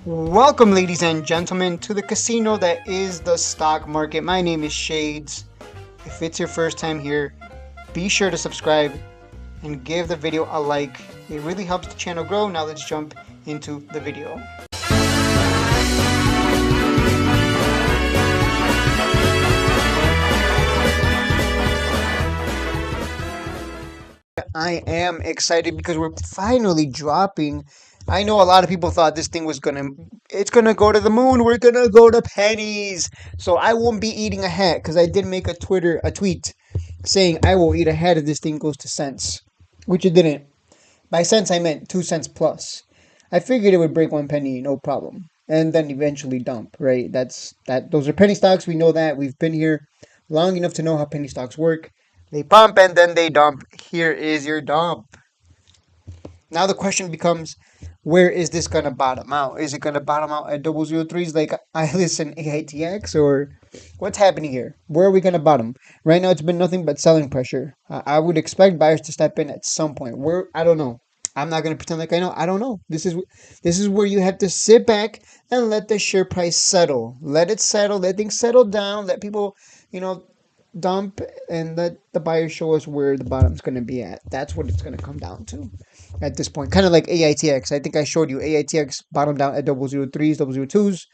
Welcome, ladies and gentlemen, to the casino that is the stock market. My name is Shades. If it's your first time here, be sure to subscribe and give the video a like. It really helps the channel grow. Now let's jump into the video. I am excited because we're finally dropping. I know a lot of people thought this thing was it's gonna go to the moon. We're gonna go to pennies. So I won't be eating a hat because I did make a tweet saying I will eat a hat if this thing goes to cents, which it didn't. By cents I meant 2 cents plus. I figured it would break 1 penny, no problem, and then eventually dump. Right? Those are penny stocks. We know that. We've been here long enough to know how penny stocks work. They pump and then they dump. Here is your dump. Now the question becomes, where is this gonna bottom out? Is it gonna bottom out at 003s like I listen AITX, or what's happening here? Where are we gonna bottom? Right now it's been nothing but selling pressure. I would expect buyers to step in at some point. Where, I don't know. I'm not gonna pretend like I know. I don't know. This is where you have to sit back and let the share price settle. Let it settle. Let things settle down. Let people, dump, and let the buyers show us where the bottom's going to be at. That's what it's going to come down to at this point. Kind of like AITX. I think I showed you AITX bottomed out at 003s, 002s.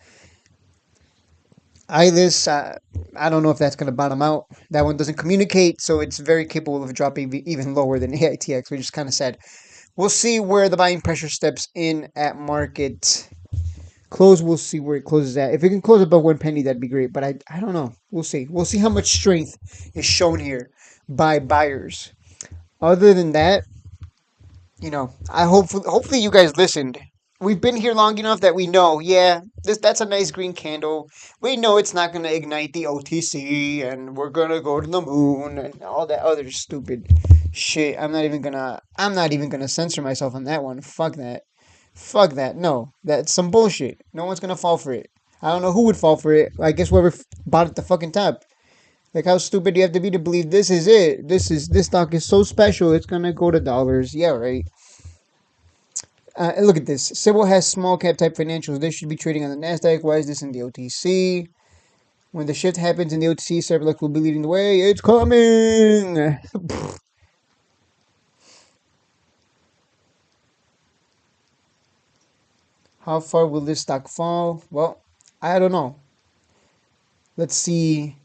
ILIS, I don't know if that's going to bottom out. That one doesn't communicate, so it's very capable of dropping even lower than AITX, which is kind of sad. We'll see where the buying pressure steps in at market close. We'll see where it closes at. If it can close above 1 penny, that'd be great. But I don't know. We'll see. We'll see how much strength is shown here by buyers. Other than that, I hopefully you guys listened. We've been here long enough that we know, that's a nice green candle. We know it's not gonna ignite the OTC, and we're gonna go to the moon and all that other stupid shit. I'm not even gonna censor myself on that one. Fuck that. Fuck that. No, that's some bullshit. No one's gonna fall for it. I don't know who would fall for it. I guess whoever bought at the fucking top. Like, how stupid do you have to be to believe this is it? This stock is so special, it's gonna go to dollars. Yeah, right. Look at this. Cybl has small cap type financials. They should be trading on the Nasdaq. Why is this in the OTC? When the shift happens in the OTC, Cybl will be leading the way. It's coming. How far will this stock fall? Well, I don't know. Let's see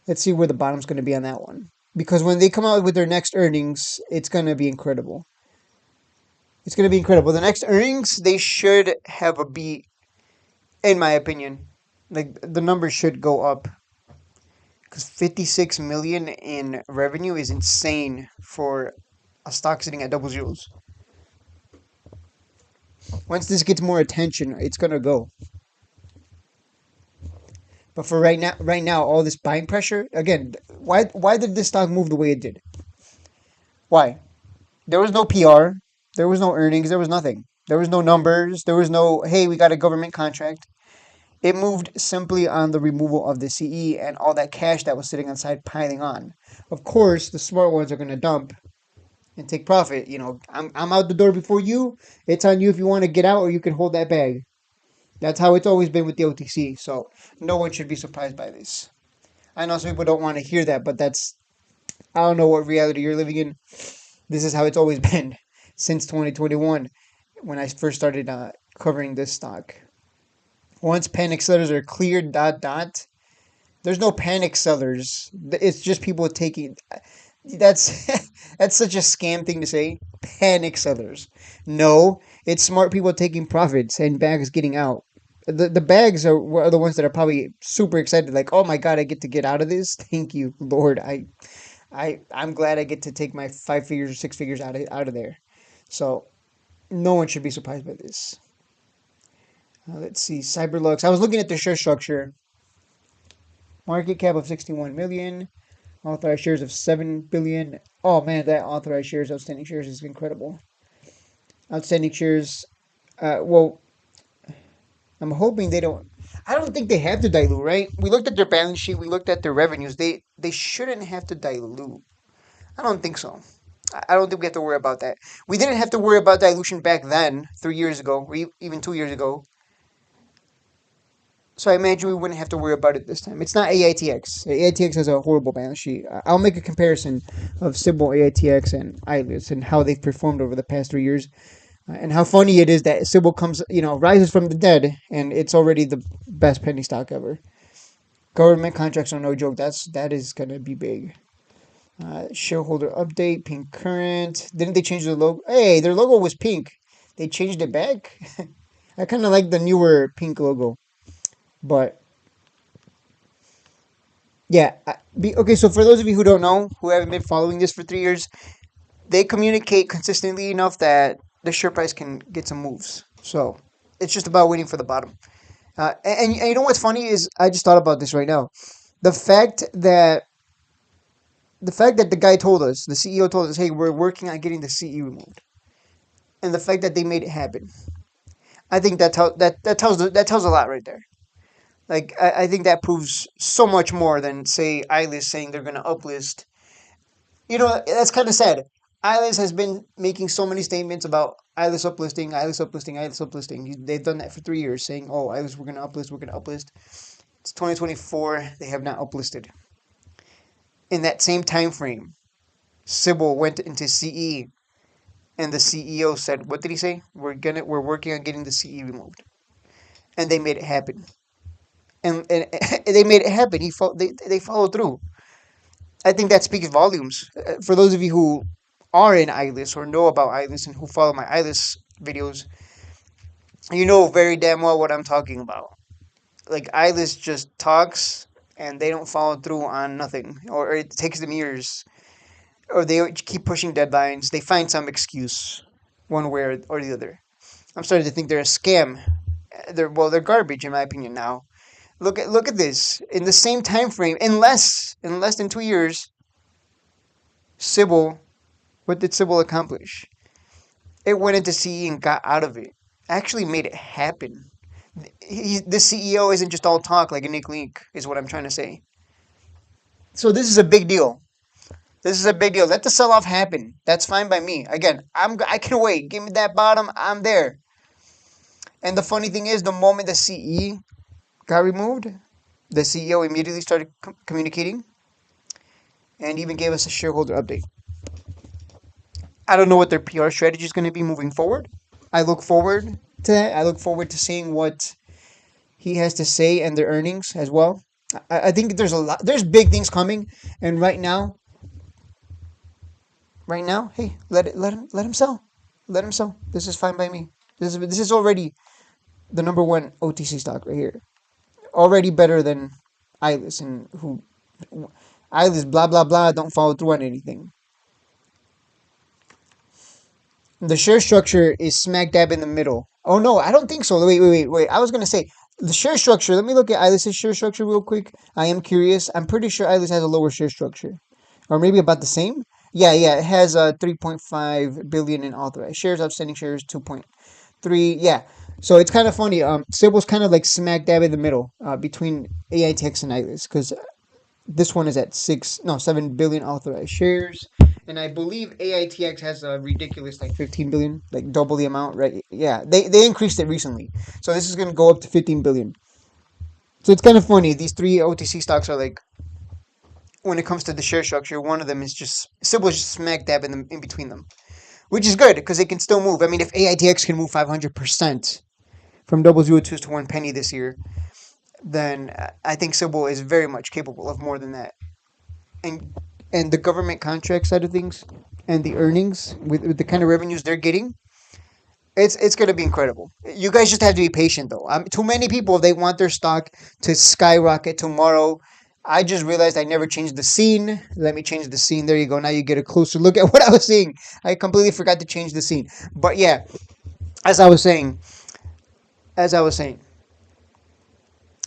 where the bottom's going to be on that one. Because when they come out with their next earnings, it's going to be incredible. It's going to be incredible. The next earnings, they should have a beat, in my opinion. Like, the numbers should go up. Because 56 million in revenue is insane for a stock sitting at double zeros. Once this gets more attention, it's going to go. But for right now, all this buying pressure, again, why did this stock move the way it did? Why? There was no PR. There was no earnings. There was nothing. There was no numbers. There was no, hey, we got a government contract. It moved simply on the removal of the CE and all that cash that was sitting on side piling on. Of course, the smart ones are going to dump and take profit. I'm out the door before you. It's on you if you want to get out, or you can hold that bag. That's how it's always been with the OTC, so no one should be surprised by this. I know some people don't want to hear that, but I don't know what reality you're living in. This is how it's always been since 2021 when I first started covering this stock. Once panic sellers are cleared, there's no panic sellers. It's just people taking... That's such a scam thing to say. Panic sellers. No, it's smart people taking profits and bags getting out. The bags are the ones that are probably super excited, like, oh my god, I get to get out of this. Thank you, Lord. I'm glad I get to take my 5 figures or 6 figures out of there. So no one should be surprised by this. Let's see, Cyberlux. I was looking at the share structure. Market cap of 61 million. Authorized shares of 7 billion. Oh man, that authorized shares, outstanding shares is incredible. Outstanding shares. Well, I'm hoping they don't. I don't think they have to dilute, right? We looked at their balance sheet. We looked at their revenues. They shouldn't have to dilute. I don't think so. I don't think we have to worry about that. We didn't have to worry about dilution back then, 3 years ago, or even 2 years ago. So I imagine we wouldn't have to worry about it this time. It's not AITX. AITX has a horrible balance sheet. I'll make a comparison of Cybl, AITX, and ILIS and how they've performed over the past 3 years. And how funny it is that Cybl comes, rises from the dead, and it's already the best penny stock ever. Government contracts are no joke. That is gonna be big. Shareholder update, pink current. Didn't they change the logo? Hey, their logo was pink. They changed it back. I kind of like the newer pink logo, but yeah. Okay, so for those of you who don't know, who haven't been following this for 3 years, they communicate consistently enough that the share price can get some moves. So it's just about waiting for the bottom. And you know what's funny is I just thought about this right now. The fact that the guy told us, the CEO told us, hey, we're working on getting the CE removed, and the fact that they made it happen, I think that tells a lot right there. Like I think that proves so much more than say ILIS saying they're gonna uplist. That's kind of sad. ILIS has been making so many statements about ILIS uplisting, ILIS uplisting, ILIS uplisting. They've done that for 3 years, saying, "Oh, ILIS, we're gonna uplist, we're gonna uplist." It's 2024. They have not uplisted. In that same time frame, Cybl went into CE, and the CEO said, "What did he say? We're working on getting the CE removed," and they made it happen. And they made it happen. They followed through. I think that speaks volumes. For those of you who are in ILIS or know about ILIS and who follow my ILIS videos, you know very damn well what I'm talking about. Like ILIS just talks and they don't follow through on nothing, or it takes them years, or they keep pushing deadlines. They find some excuse, one way or the other. I'm starting to think they're a scam. They're garbage in my opinion now. Look at this. In the same time frame, in less than 2 years, Cybl, what did Cybl accomplish? It went into CE and got out of it. Actually made it happen. The CEO isn't just all talk like a Nick Link, is what I'm trying to say. So this is a big deal. This is a big deal. Let the sell off happen. That's fine by me. Again, I can wait. Give me that bottom. I'm there. And the funny thing is, the moment the CE got removed, the CEO immediately started communicating and even gave us a shareholder update. I don't know what their PR strategy is going to be moving forward. I look forward to that. I look forward to seeing what he has to say and their earnings as well. I think there's big things coming, and right now, hey, let him sell, let him sell. This is fine by me. This is already the number one OTC stock right here. Already better than ILIS, and who ILIS blah blah blah don't follow through on anything. The share structure is smack dab in the middle. Oh no, I don't think so. Wait. I was gonna say the share structure. Let me look at ILIS's share structure real quick. I am curious. I'm pretty sure ILIS has a lower share structure, or maybe about the same. Yeah. It has 3.5 billion in authorized shares. Outstanding shares 2.3. Yeah. So it's kind of funny. Cybl's kind of like smack dab in the middle between AITX and ILIS, because this one is at 7 billion authorized shares, and I believe AITX has a ridiculous like 15 billion, like double the amount, right? Yeah, they increased it recently, so this is gonna go up to 15 billion. So it's kind of funny. These three OTC stocks are like, when it comes to the share structure, one of them is just Cybl is just smack dab in between them, which is good because it can still move. I mean, if AITX can move 500% from 002s to 1 penny this year, then I think Cybl is very much capable of more than that. And the government contract side of things and the earnings with the kind of revenues they're getting, it's going to be incredible. You guys just have to be patient though. Too many people, they want their stock to skyrocket tomorrow. I just realized I never changed the scene. Let me change the scene. There you go. Now you get a closer look at what I was saying. I completely forgot to change the scene. But yeah, as I was saying, as I was saying,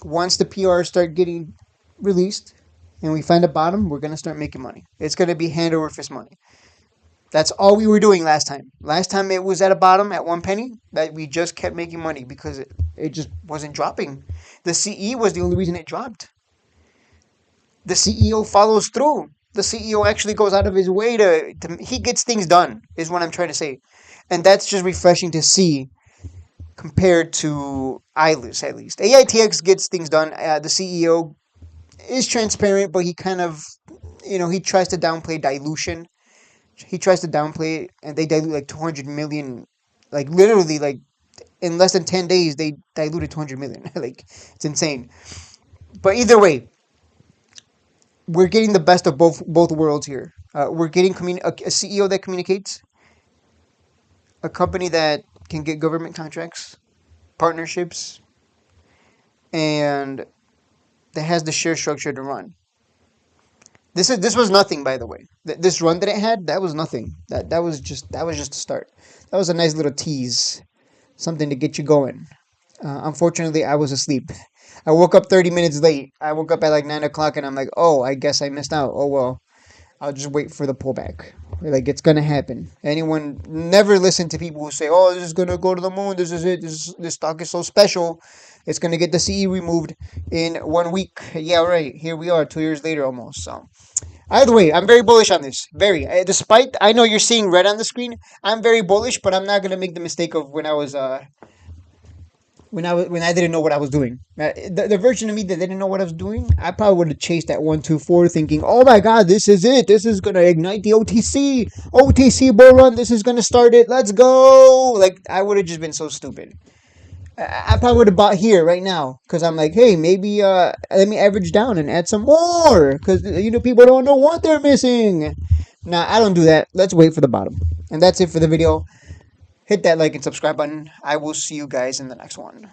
once the PRs start getting released and we find a bottom, we're going to start making money. It's going to be hand over fist money. That's all we were doing last time. Last time it was at a bottom at 1 penny, that we just kept making money because it just wasn't dropping. The CE was the only reason it dropped. The CEO follows through. The CEO actually goes out of his way to he gets things done, is what I'm trying to say. And that's just refreshing to see compared to ILIS, at least. AITX gets things done. The CEO is transparent, but he kind of, he tries to downplay dilution. He tries to downplay it, and they dilute like 200 million, like literally, like in less than 10 days, they diluted 200 million. Like, it's insane. But either way, we're getting the best of both worlds here. We're getting a CEO that communicates, a company that can get government contracts, partnerships, and that has the share structure to run. This was nothing, by the way. This run that it had, that was nothing. That was just a start. That was a nice little tease, something to get you going. Unfortunately, I was asleep. I woke up 30 minutes late. I woke up at like 9 o'clock, and I'm like, oh, I guess I missed out. Oh well, I'll just wait for the pullback. Like, it's gonna happen. Anyone never listen to people who say, "Oh, this is gonna go to the moon. This is it. This stock is so special. It's gonna get the CE removed in 1 week." Yeah, right. Here we are, 2 years later almost. So either way, I'm very bullish on this. Very. Despite I know you're seeing red on the screen, I'm very bullish, but I'm not gonna make the mistake of when I didn't know what I was doing. The version of me that didn't know what I was doing, I probably would have chased that 124, thinking, "Oh my God, this is it. This is gonna ignite the OTC bull run. This is gonna start it. Let's go!" Like, I would have just been so stupid. I probably would have bought here right now because I'm like, hey, maybe let me average down and add some more because people don't know what they're missing. Nah, I don't do that. Let's wait for the bottom. And that's it for the video. Hit that like and subscribe button. I will see you guys in the next one.